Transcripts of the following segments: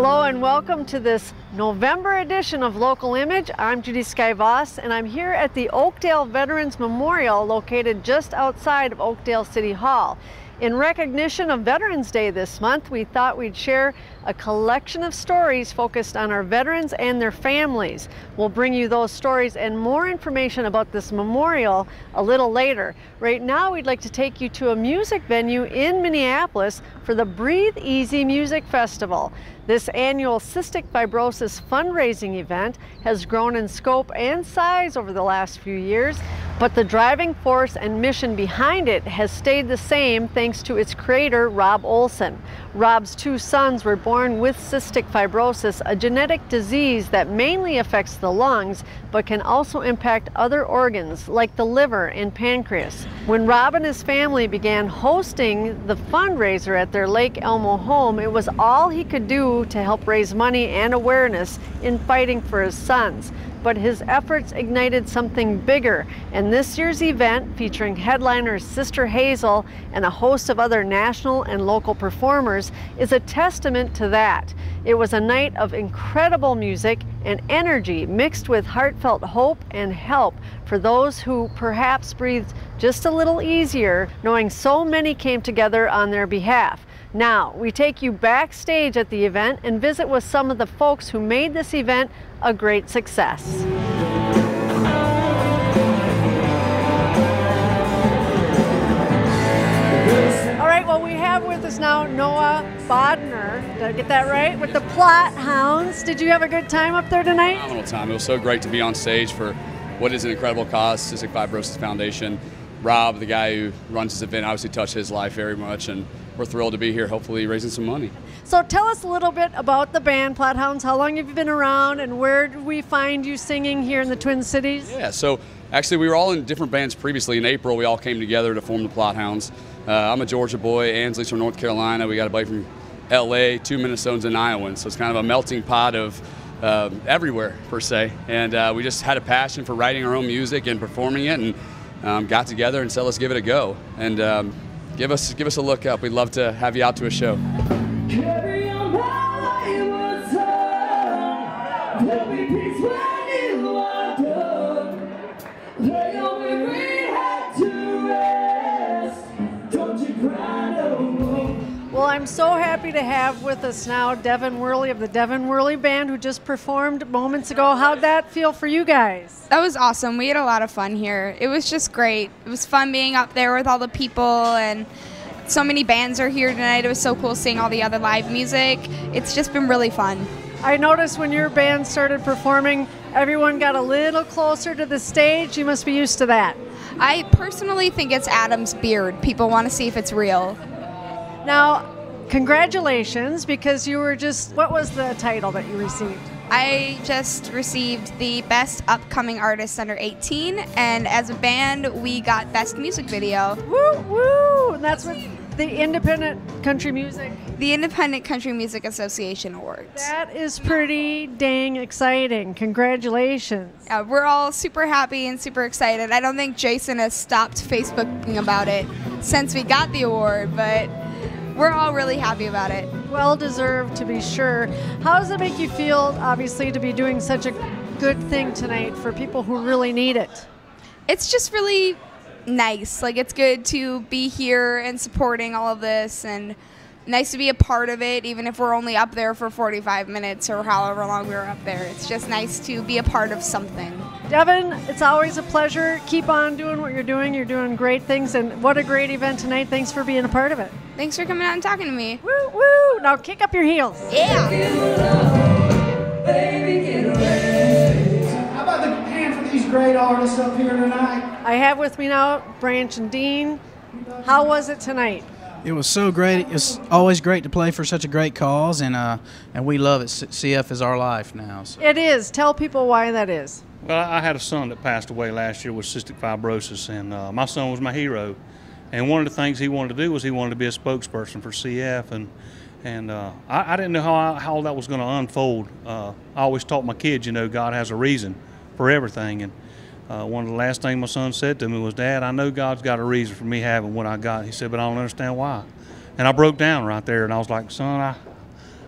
Hello and welcome to this November edition of Local Image. I'm Judy Sky-Voss and I'm here at the Oakdale Veterans Memorial located just outside of Oakdale City Hall. In recognition of Veterans Day this month, we thought we'd share a collection of stories focused on our veterans and their families. We'll bring you those stories and more information about this memorial a little later. Right now, we'd like to take you to a music venue in Minneapolis for the Breathe Easy Music Festival. This annual cystic fibrosis fundraising event has grown in scope and size over the last few years, but the driving force and mission behind it has stayed the same thanks to its creator, Rob Olson. Rob's two sons were born with cystic fibrosis, a genetic disease that mainly affects the lungs, but can also impact other organs like the liver and pancreas. When Rob and his family began hosting the fundraiser at their Lake Elmo home, it was all he could do to help raise money and awareness in fighting for his sons. But his efforts ignited something bigger, and this year's event, featuring headliners Sister Hazel and a host of other national and local performers, is a testament to that. It was a night of incredible music and energy mixed with heartfelt hope and help for those who perhaps breathed just a little easier, knowing so many came together on their behalf. Now, we take you backstage at the event and visit with some of the folks who made this event a great success. All right, well, we have with us now Noah Bodner. Did I get that right? With the Plot Hounds. Did you have a good time up there tonight? Phenomenal time. It was so great to be on stage for what is an incredible cause, Cystic Fibrosis Foundation. Rob, the guy who runs this event, obviously touched his life very much, and we're thrilled to be here, hopefully raising some money. So tell us a little bit about the band Plot Hounds. How long have you been around, and where do we find you singing here in the Twin Cities? Yeah, so actually we were all in different bands previously. In April, we all came together to form the Plot Hounds. I'm a Georgia boy, Ansley's from North Carolina. We got a buddy from LA, 2 Minnesotans and Iowans, so it's kind of a melting pot of everywhere, per se. And we just had a passion for writing our own music and performing it, and got together and said, let's give it a go. And give us a look up. We'd love to have you out to a show. Carry on my wayward son. There'll be peace when you are done. Lay your weary head to rest. Don't you cry no more. Well, I'm so happy to have with us now Devin Worley of the Devin Worley Band, who just performed moments ago. How'd that feel for you guys? That was awesome. We had a lot of fun here. It was just great. It was fun being up there with all the people, and so many bands are here tonight. It was so cool seeing all the other live music. It's just been really fun. I noticed when your band started performing, everyone got a little closer to the stage. You must be used to that. I personally think it's Adam's beard. People want to see if it's real. Now, congratulations, because you were just, what was the title that you received? I just received the Best Upcoming Artist Under 18, and as a band, we got Best Music Video. Woo, woo! And that's with the Independent Country Music. The Independent Country Music Association Awards. That is pretty dang exciting. Congratulations. We're all super happy and super excited. I don't think Jason has stopped Facebooking about it since we got the award, but we're all really happy about it. Well deserved, to be sure. How does it make you feel, obviously, to be doing such a good thing tonight for people who really need it? It's just really nice. Like, it's good to be here and supporting all of this, and nice to be a part of it, even if we're only up there for 45 minutes or however long we were up there. It's just nice to be a part of something. Devin, it's always a pleasure. Keep on doing what you're doing. You're doing great things, and what a great event tonight. Thanks for being a part of it. Thanks for coming out and talking to me. Woo, woo! Now kick up your heels. Yeah! How about the hand for these great artists up here tonight? I have with me now Branch and Dean. How was it tonight? It was so great. It's always great to play for such a great cause, and we love it. CF is our life now. So. It is. Tell people why that is. Well, I had a son that passed away last year with cystic fibrosis, and my son was my hero. And one of the things he wanted to do was he wanted to be a spokesperson for CF, and I didn't know how that was going to unfold. I always taught my kids, you know, God has a reason for everything. And one of the last things my son said to me was, "Dad, I know God's got a reason for me having what I got." He said, "But I don't understand why." And I broke down right there, and I was like, "Son,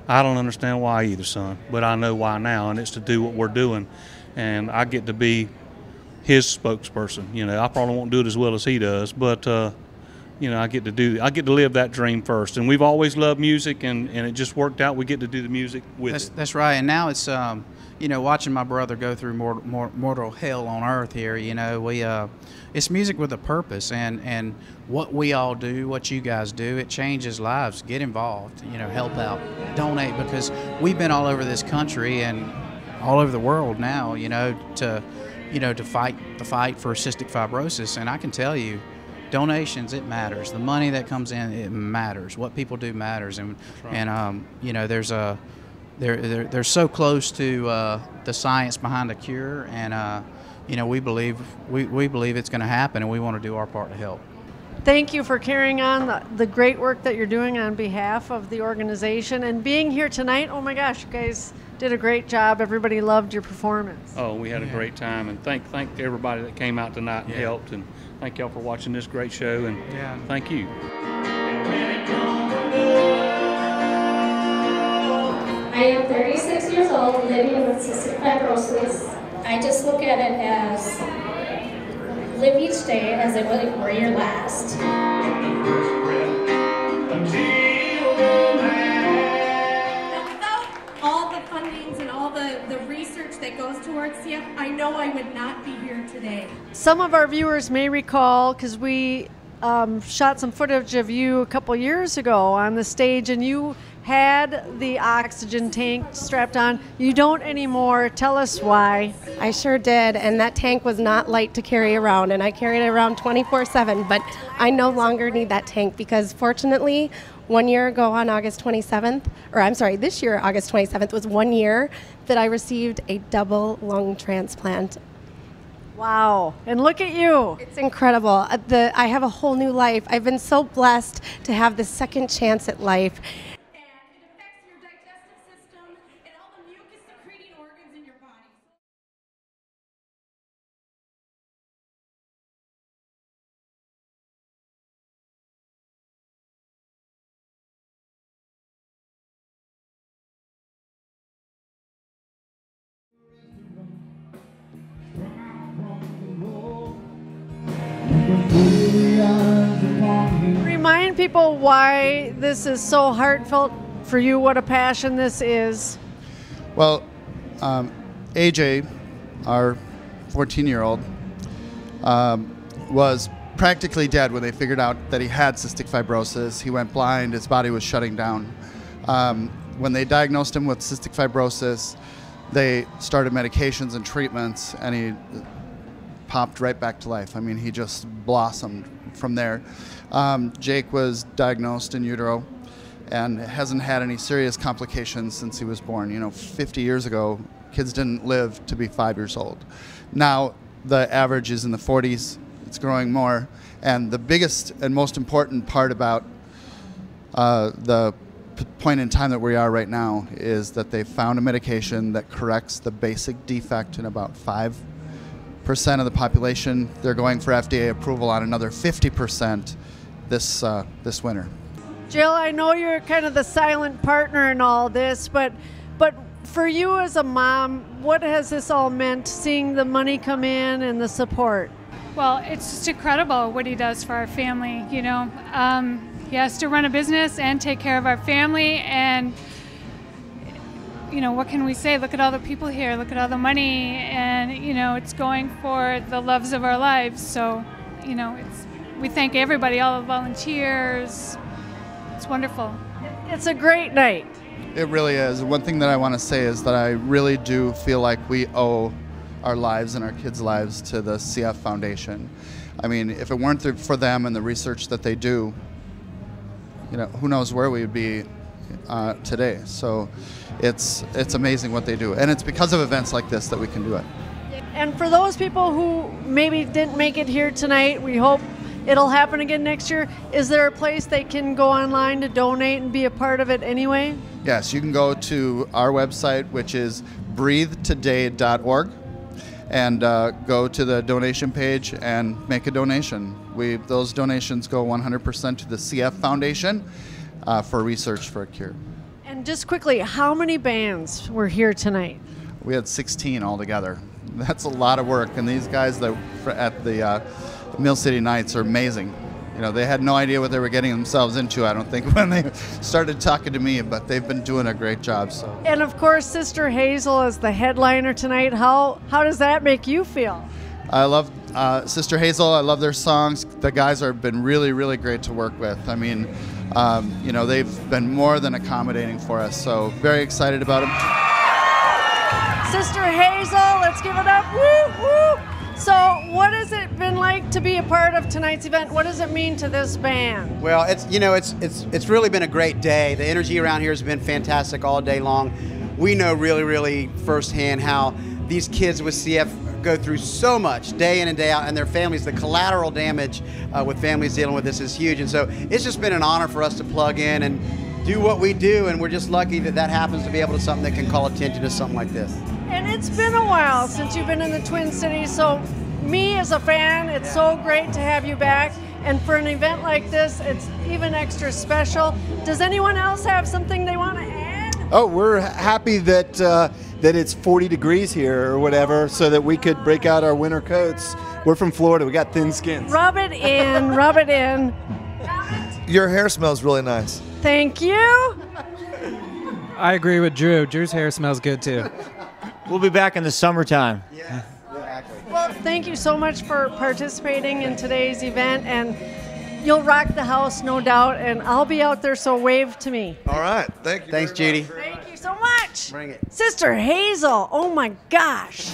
I don't understand why either, son, but I know why now, and it's to do what we're doing, and I get to be his spokesperson. You know, I probably won't do it as well as he does, but you know, I get to live that dream first. And we've always loved music, and it just worked out. We get to do the music with it. That's right. And now it's you know, watching my brother go through mortal hell on earth here. You know, it's music with a purpose, and what we all do, what you guys do, it changes lives. Get involved. You know, help out, donate, because we've been all over this country and all over the world now. You know, to fight the fight for cystic fibrosis, and I can tell you, donations, it matters. The money that comes in, it matters. What people do matters, and you know, they're so close to the science behind the cure, and you know, we believe it's going to happen, and we want to do our part to help. Thank you for carrying on the great work that you're doing on behalf of the organization and being here tonight. Oh my gosh, you guys did a great job. Everybody loved your performance. Oh, we had a great time, and thank everybody that came out tonight and helped, and thank y'all for watching this great show, and thank you. I am 36 years old, living with cystic fibrosis. I just look at it as live each day as if it were your last. Without all the fundings and all the research that goes towards CF, I know I would not be here today. Some of our viewers may recall, because we shot some footage of you a couple years ago on the stage, and you had the oxygen tank strapped on. You don't anymore. Tell us why. I sure did, and that tank was not light to carry around, and I carried it around 24/7, but I no longer need that tank because fortunately 1 year ago on August 27th, or I'm sorry, this year August 27th was 1 year that I received a double lung transplant. Wow, and look at you. It's incredible. I have a whole new life. I've been so blessed to have this second chance at life. Remind people why this is so heartfelt for you, what a passion this is. Well, AJ, our 14-year-old, was practically dead when they figured out that he had cystic fibrosis. He went blind, his body was shutting down. When they diagnosed him with cystic fibrosis, they started medications and treatments, and he popped right back to life. I mean, he just blossomed from there. Jake was diagnosed in utero and hasn't had any serious complications since he was born. You know, 50 years ago, kids didn't live to be 5 years old. Now, the average is in the 40s. It's growing more. And the biggest and most important part about the point in time that we are right now is that they found a medication that corrects the basic defect in about 5% of the population. They're going for FDA approval on another 50% this winter. Jill, I know you're kind of the silent partner in all this, but for you as a mom, what has this all meant, seeing the money come in and the support? Well, it's just incredible what he does for our family, you know. He has to run a business and take care of our family, and you know, what can we say? Look at all the people here, look at all the money, and you know, it's going for the loves of our lives. So, you know, we thank everybody, all the volunteers. It's wonderful. It's a great night. It really is. One thing that I want to say is that I really do feel like we owe our lives and our kids' lives to the CF Foundation. I mean, if it weren't for them and the research that they do, you know, who knows where we would be today. So it's amazing what they do, and it's because of events like this that we can do it. And for those people who maybe didn't make it here tonight, we hope it'll happen again next year. Is there a place they can go online to donate and be a part of it anyway? Yes, you can go to our website, which is breathetoday.org, and go to the donation page and make a donation. Those donations go 100% to the CF Foundation for research for a cure. And just quickly, how many bands were here tonight? We had 16 altogether. That's a lot of work, and these guys that at the Mill City Nights are amazing. You know, they had no idea what they were getting themselves into, I don't think, when they started talking to me, but they've been doing a great job. So. And of course, Sister Hazel is the headliner tonight. How does that make you feel? I love Sister Hazel. I love their songs. The guys have been really, really great to work with. I mean, you know, they've been more than accommodating for us, so very excited about them. Sister Hazel, let's give it up. Woo, woo. So what has it been like to be a part of tonight's event? What does it mean to this band? Well, it's really been a great day. The energy around here has been fantastic all day long. We know really firsthand how these kids with CF go through so much day in and day out, and their families, the collateral damage with families dealing with this is huge. And so it's just been an honor for us to plug in and do what we do, and we're just lucky that that happens to be able to something that can call attention to something like this. And it's been a while since you've been in the Twin Cities, so me as a fan, it's so great to have you back. And for an event like this, it's even extra special. Does anyone else have something they want to add? Oh, we're happy that that it's 40 degrees here or whatever, so that we could break out our winter coats. We're from Florida. We got thin skins. Rub it in, rub it in. Your hair smells really nice. Thank you. I agree with Drew. Drew's hair smells good too. We'll be back in the summertime. Yeah, exactly. Well, thank you so much for participating in today's event, and you'll rock the house, no doubt, and I'll be out there, so wave to me. All right. Thank you. Thanks, Judy. Thank you so much. Bring it. Sister Hazel, oh my gosh.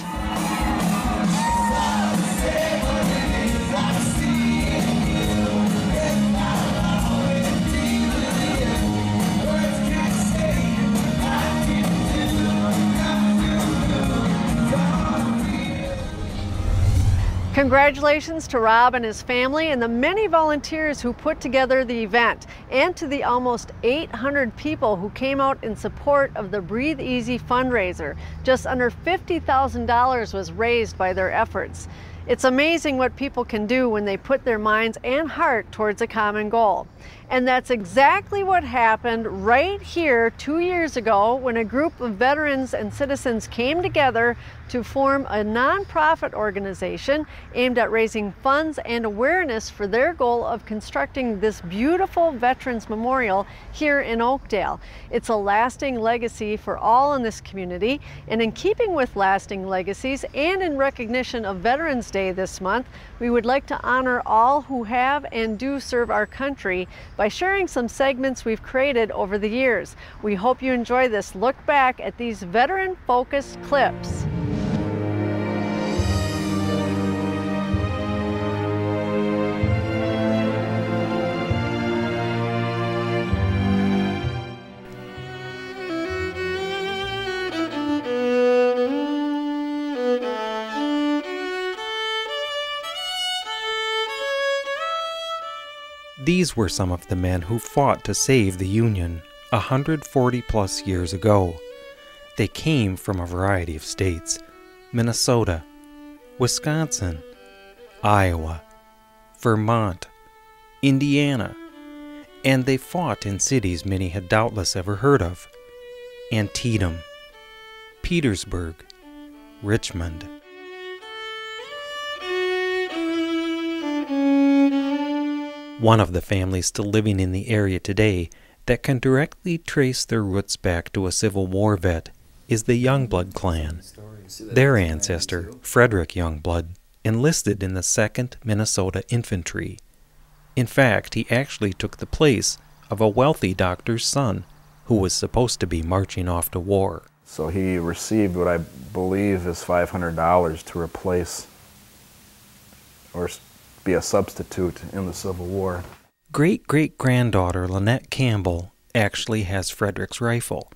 Congratulations to Rob and his family and the many volunteers who put together the event, and to the almost 800 people who came out in support of the Breathe Easy fundraiser. Just under $50,000 was raised by their efforts. It's amazing what people can do when they put their minds and heart towards a common goal. And that's exactly what happened right here 2 years ago, when a group of veterans and citizens came together to form a nonprofit organization aimed at raising funds and awareness for their goal of constructing this beautiful Veterans Memorial here in Oakdale. It's a lasting legacy for all in this community, and in keeping with lasting legacies and in recognition of Veterans Day this month, we would like to honor all who have and do serve our country by sharing some segments we've created over the years. We hope you enjoy this look back at these veteran-focused clips. These were some of the men who fought to save the Union 140+ years ago. They came from a variety of states: Minnesota, Wisconsin, Iowa, Vermont, Indiana, and they fought in cities many had doubtless ever heard of: Antietam, Petersburg, Richmond. One of the families still living in the area today that can directly trace their roots back to a Civil War vet is the Youngblood clan. Their ancestor, Frederick Youngblood, enlisted in the 2nd Minnesota Infantry. In fact, he actually took the place of a wealthy doctor's son who was supposed to be marching off to war. So he received what I believe is $500 to replace or be a substitute in the Civil War. Great-great-granddaughter Lynette Campbell actually has Frederick's rifle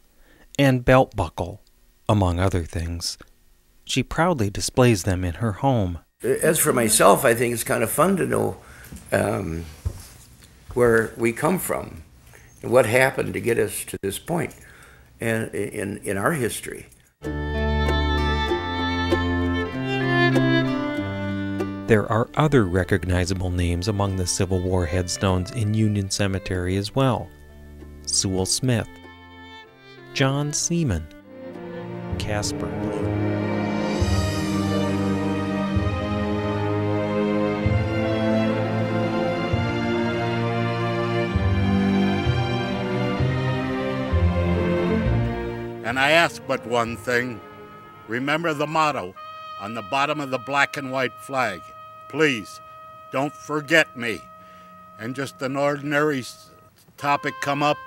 and belt buckle, among other things. She proudly displays them in her home. As for myself, I think it's kind of fun to know where we come from and what happened to get us to this point and in our history. There are other recognizable names among the Civil War headstones in Union Cemetery as well. Sewell Smith, John Seaman, Casper Blue. And I ask but one thing. Remember the motto on the bottom of the black and white flag. Please, don't forget me. And just an ordinary topic come up.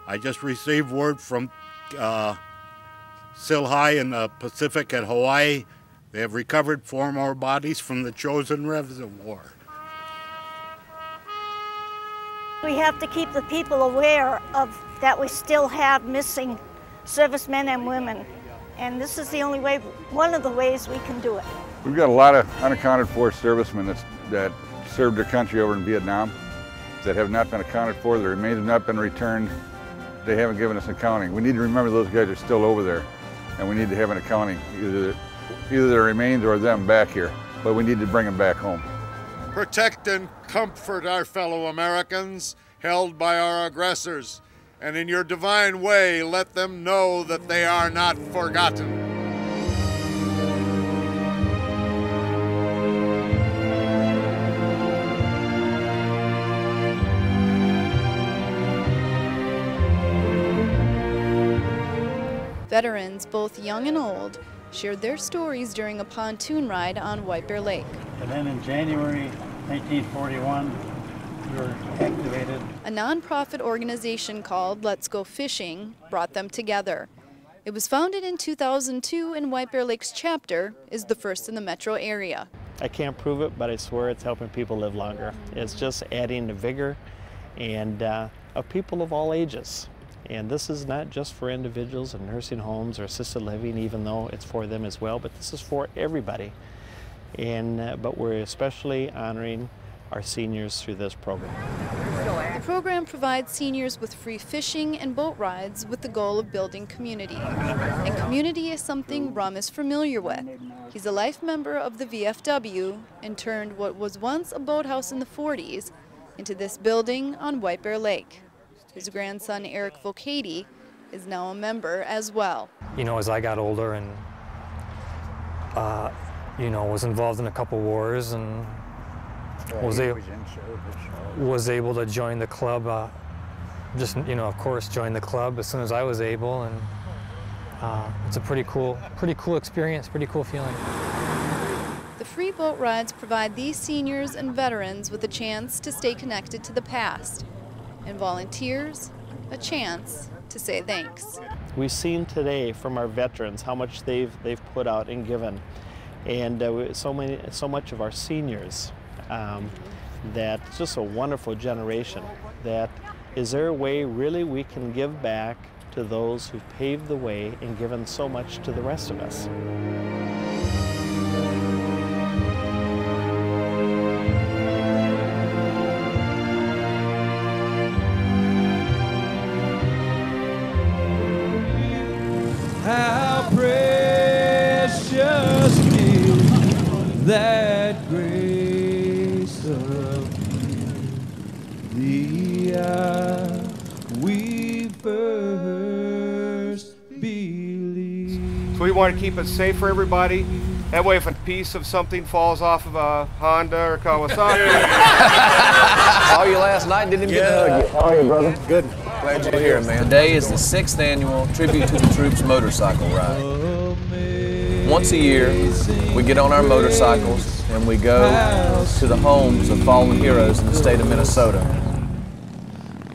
I just received word from Silhai in the Pacific at Hawaii. They have recovered 4 more bodies from the Chosin Reservoir. We have to keep the people aware of that we still have missing servicemen and women. And this is the only way, one of the ways we can do it. We've got a lot of unaccounted for servicemen that served their country over in Vietnam that have not been accounted for. Their remains have not been returned. They haven't given us accounting. We need to remember those guys are still over there, and we need to have an accounting, either their remains or them back here, but we need to bring them back home. Protect and comfort our fellow Americans held by our aggressors, and in your divine way, let them know that they are not forgotten. Veterans, both young and old, shared their stories during a pontoon ride on White Bear Lake. And then in January 1941, we were activated. A nonprofit organization called Let's Go Fishing brought them together. It was founded in 2002, and White Bear Lake's chapter is the first in the metro area. I can't prove it, but I swear it's helping people live longer. It's just adding the vigor and of people of all ages. And this is not just for individuals in nursing homes or assisted living, even though it's for them as well, but this is for everybody. And but we're especially honoring our seniors through this program. The program provides seniors with free fishing and boat rides with the goal of building community. And community is something Rum is familiar with. He's a life member of the VFW and turned what was once a boathouse in the 40s into this building on White Bear Lake. His grandson, Eric Vocati, is now a member as well. You know, as I got older and, you know, was involved in a couple wars and was able to join the club, just, you know, of course, join the club as soon as I was able. And it's a pretty cool experience, pretty cool feeling. The free boat rides provide these seniors and veterans with a chance to stay connected to the past, and volunteers a chance to say thanks. We've seen today from our veterans how much they've put out and given, and so much of our seniors. That it's just a wonderful generation. That is there a way really we can give back to those who paved the way and given so much to the rest of us. How precious is that grace of thee, we first believed. So we want to keep it safe for everybody. That way if a piece of something falls off of a Honda or Kawasaki. Saw you last night, didn't even get to hug you. How are you, brother? Good. Glad you're here, man. Today is the 6th annual Tribute to the Troops motorcycle ride. Once a year, we get on our motorcycles and we go to the homes of fallen heroes in the state of Minnesota.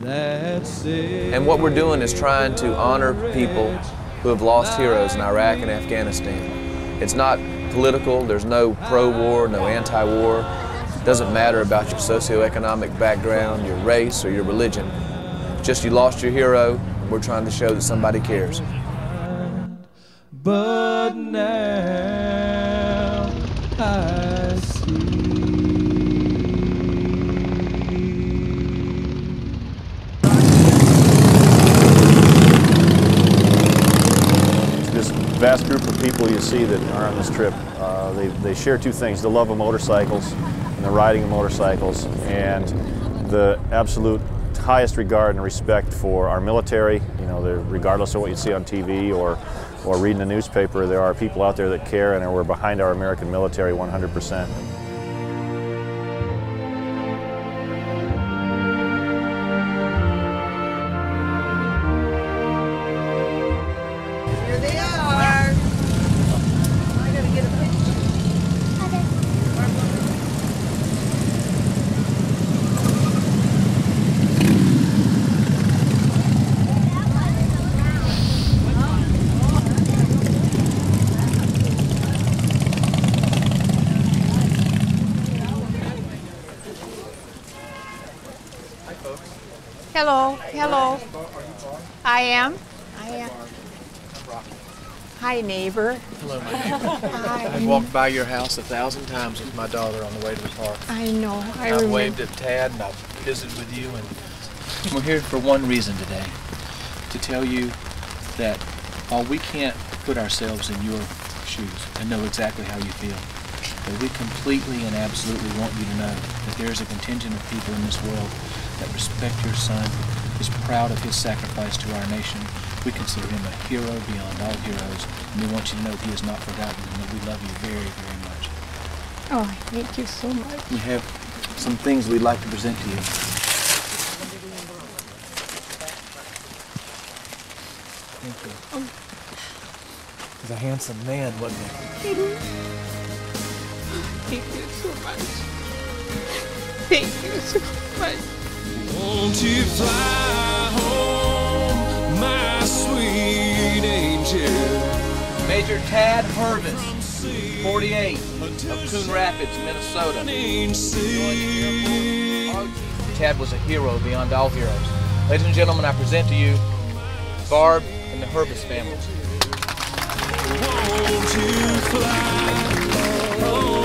And what we're doing is trying to honor people who have lost heroes in Iraq and Afghanistan. It's not political, there's no pro-war, no anti-war. It doesn't matter about your socioeconomic background, your race, or your religion. Just you lost your hero, and we're trying to show that somebody cares. But now I see. This vast group of people you see that are on this trip, they share two things: the love of motorcycles and the riding of motorcycles, and the absolute highest regard and respect for our military. You know, regardless of what you see on TV or reading the newspaper, there are people out there that care, and we're behind our American military 100%. Here they are. I gotta get a picture. Hello, hello. I am. Hi, neighbor. Hello, my neighbor. Hi. I've walked by your house 1,000 times with my daughter on the way to the park. I know. I've waved at Tad and I've visited with you, and we're here for one reason today, to tell you that while we can't put ourselves in your shoes and know exactly how you feel, but we completely and absolutely want you to know that there is a contingent of people in this world that respect your son, is proud of his sacrifice to our nation. We consider him a hero beyond all heroes, and we want you to know he is not forgotten, and that we love you very, very much. Oh, thank you so much. We have some things we'd like to present to you. Thank you. He's a handsome man, wasn't he? Thank you so much. Thank you so much. Won't you fly home, my sweet angel? Major Tad Hervis, 48, of Coon Rapids, Minnesota. Tad was a hero beyond all heroes. Ladies and gentlemen, I present to you Barb and the Hervis family. Won't you fly home,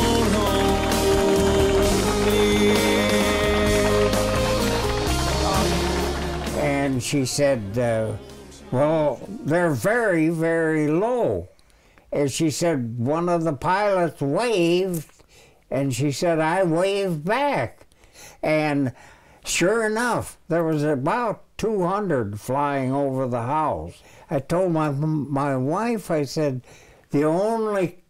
And she said, well, they're very, very low. And she said, one of the pilots waved, and she said, I waved back. And sure enough, there was about 200 flying over the house. I told my wife, I said, the only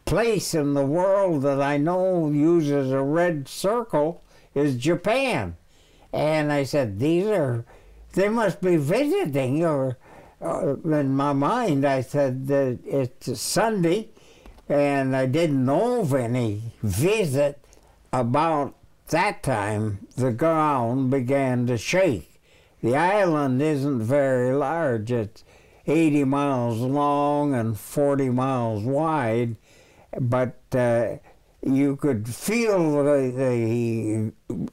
place in the world that I know uses a red circle is Japan. And I said, they must be visiting, or in my mind I said that it's Sunday, and I didn't know of any visit. About that time, the ground began to shake. The island isn't very large. It's 80 miles long and 40 miles wide, but you could feel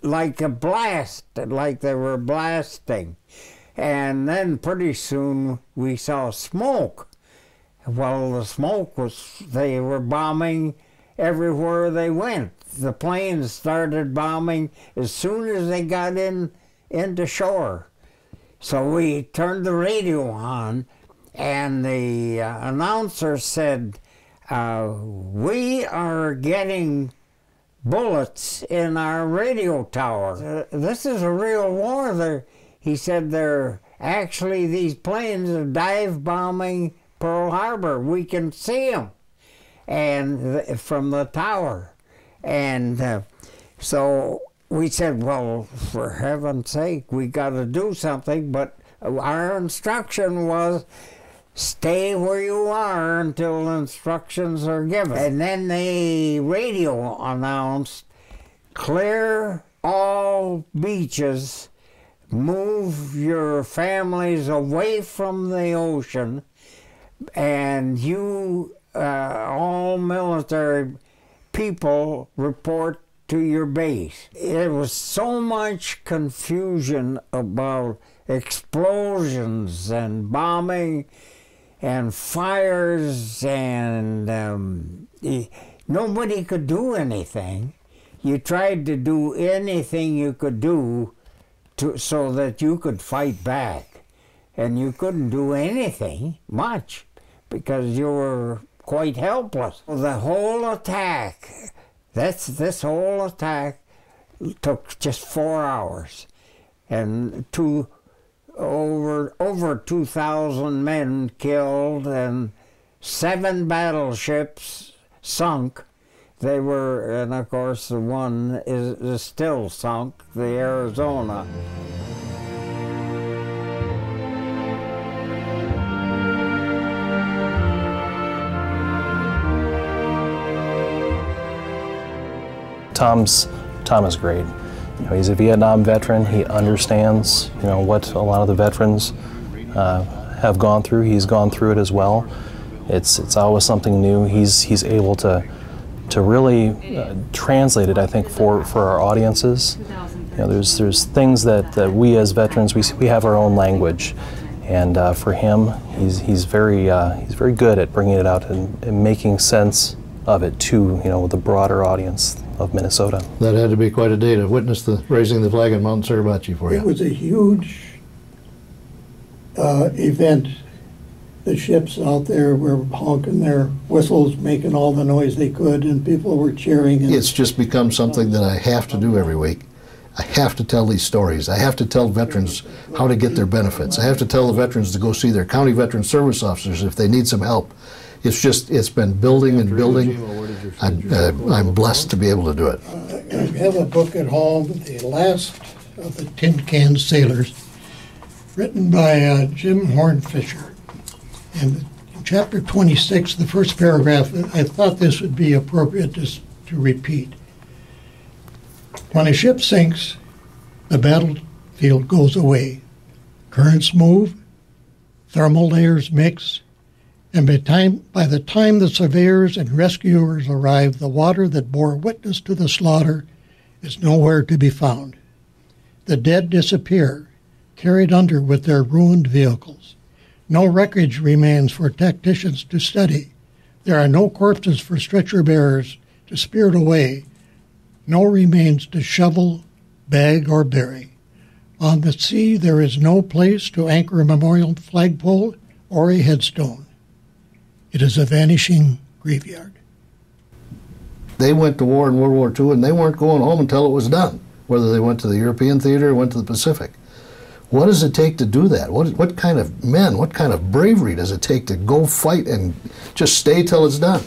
like a blast, like they were blasting. And then pretty soon we saw smoke. Well, the smoke was, they were bombing everywhere they went. The planes started bombing as soon as they got into shore. So we turned the radio on, and the announcer said, we are getting bullets in our radio tower. This is a real war. He said these planes are dive bombing Pearl Harbor. We can see them and from the tower. And so we said, well, for heaven's sake, we got to do something. But our instruction was, stay where you are until instructions are given. And then the radio announced, clear all beaches, move your families away from the ocean, and you, all military people, report to your base. There was so much confusion about explosions and bombing and fires, and nobody could do anything. You tried to do anything you could do so that you could fight back, and you couldn't do anything much because you were quite helpless. The whole attack, this whole attack took just 4 hours. and over 2,000 men killed and 7 battleships sunk. They were, and of course the one is still sunk, the Arizona. Tom is great. You know, he's a Vietnam veteran. He understands, you know, what a lot of the veterans have gone through. He's gone through it as well. It's always something new. He's able to really translate it, I think, for our audiences. You know, there's things that we as veterans, we have our own language, and for him, he's very good at bringing it out and making sense of it to, you know, the broader audience of Minnesota. That had to be quite a day to witness the raising the flag at Mount Suribachi for you. It was a huge event. The ships out there were honking their whistles, making all the noise they could, and people were cheering. And it's just become something that I have to do every week. I have to tell these stories. I have to tell veterans how to get their benefits. I have to tell the veterans to go see their county veteran service officers if they need some help. It's been building and building. I'm blessed to be able to do it. I have a book at home, The Last of the Tin Can Sailors, written by Jim Hornfisher. And in chapter 26, the first paragraph, I thought this would be appropriate to repeat. When a ship sinks, the battlefield goes away. Currents move, thermal layers mix, and by the time the surveyors and rescuers arrive, the water that bore witness to the slaughter is nowhere to be found. The dead disappear, carried under with their ruined vehicles. No wreckage remains for tacticians to study. There are no corpses for stretcher bearers to spirit away. No remains to shovel, bag, or bury. On the sea, there is no place to anchor a memorial flagpole or a headstone. It is a vanishing graveyard. They went to war in World War II, and they weren't going home until it was done, whether they went to the European theater or went to the Pacific. What does it take to do that? What kind of men, what kind of bravery does it take to go fight and just stay till it's done?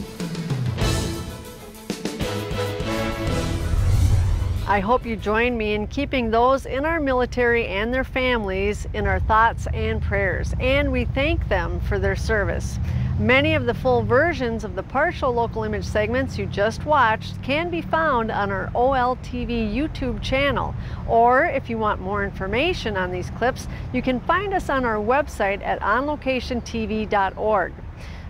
I hope you join me in keeping those in our military and their families in our thoughts and prayers, and we thank them for their service. Many of the full versions of the partial local image segments you just watched can be found on our OLTV YouTube channel, or if you want more information on these clips, you can find us on our website at onlocationtv.org.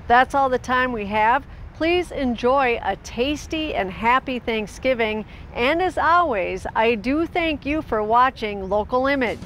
That's all the time we have. Please enjoy a tasty and happy Thanksgiving, and as always, I do thank you for watching Local Image.